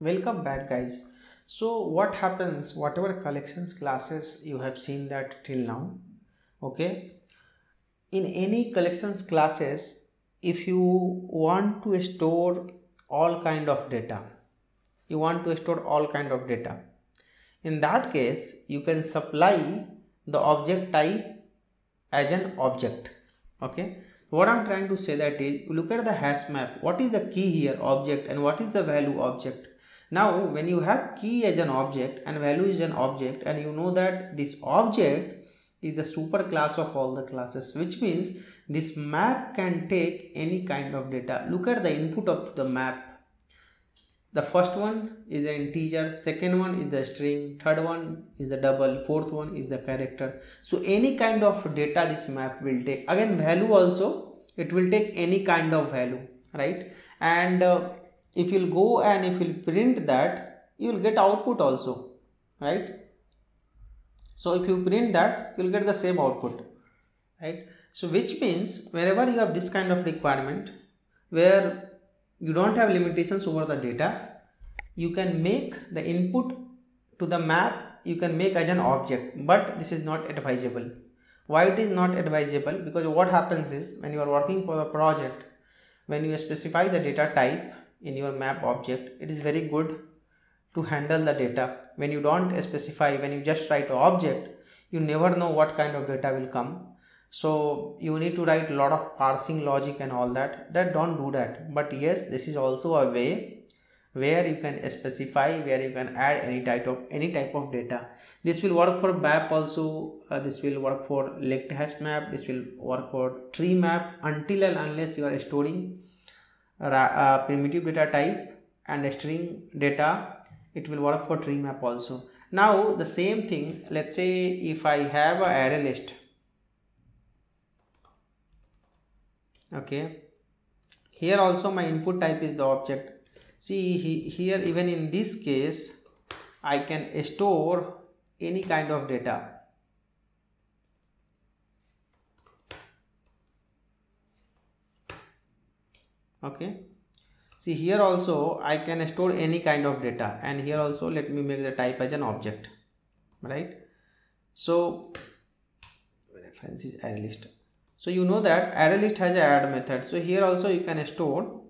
Welcome back, guys. So what happens, whatever collections classes you have seen that till now, okay, in any collections classes, if you want to store all kind of data, you want to store all kind of data, in that case you can supply the object type as an object. Okay, what I'm trying to say that is, look at the hash map. What is the key here? Object. And what is the value? Object. Now when you have key as an object and value is an object, and you know that this object is the super class of all the classes, which means this map can take any kind of data. Look at the input of the map. The first one is the integer, second one is the string, third one is the double, fourth one is the character. So any kind of data this map will take. Again, value also, it will take any kind of value, right? And if you'll go and if you'll print that, you will get output also, right? So if you print that, you will get the same output, right? So which means whenever you have this kind of requirement where you don't have limitations over the data, you can make the input to the map, you can make as an object, but this is not advisable. Why it is not advisable? Because what happens is, when you are working for the project, when you specify the data type in your map object, it is very good to handle the data. When you don't specify, when you just write an object, you never know what kind of data will come. So you need to write a lot of parsing logic and all that. Don't do that. But yes, this is also a way where you can specify, where you can add any type of data. This will work for map also. This will work for linked hash map. This will work for tree map, until and unless you are storing primitive data type and string data. It will work for tree map also. Now the same thing, let's say if I have a array list, okay, here also my input type is the object. See here, even in this case, I can store any kind of data. Okay, see here also I can store any kind of data, and here also let me make the type as an object, right? So reference is array list. So you know that array list has a add method. So here also you can store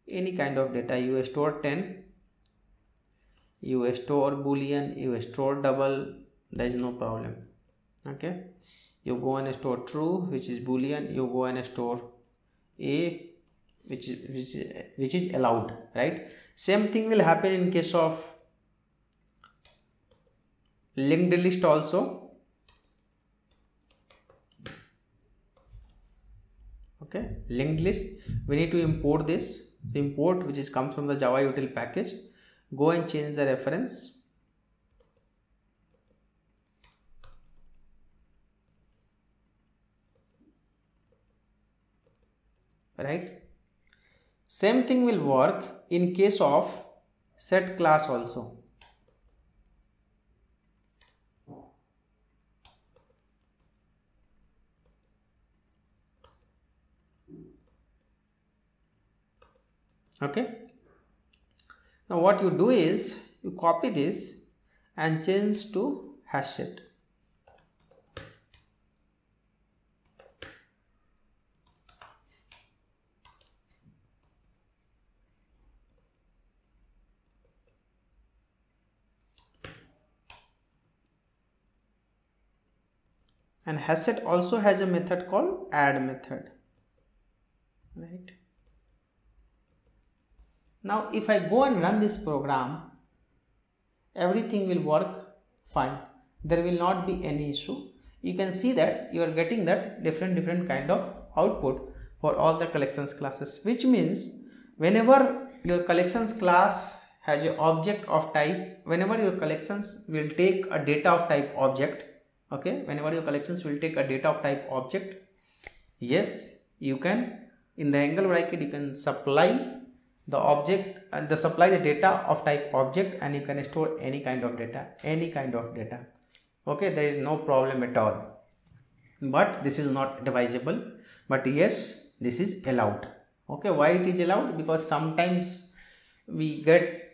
any kind of data. You store 10, you store boolean, you store double, there is no problem. Okay, you go and store true, which is boolean, you go and store a, which is allowed, right? Same thing will happen in case of linked list also. Okay, linked list, we need to import this. So import, which is comes from the Java util package. Go and change the reference. Right? Same thing will work in case of set class also. Okay, now what you do is you copy this and change to hash set. And hash set also has a method called add method, right? Now if I go and run this program, everything will work fine. There will not be any issue. You can see that you are getting that different kind of output for all the collections classes, which means whenever your collections class has an object of type, whenever your collections will take a data of type object, okay, whenever your collections will take a data of type object, yes, you can, in the angle bracket, you can supply the object and supply the data of type object, and you can store any kind of data, okay, there is no problem at all. But this is not advisable, but yes, this is allowed. Okay, why it is allowed? Because sometimes we get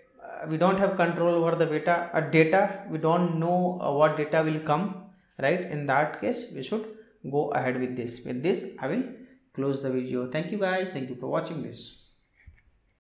we don't have control over the data, we don't know what data will come, right? In that case we should go ahead with this. With this I will close the video. Thank you guys, thank you for watching this.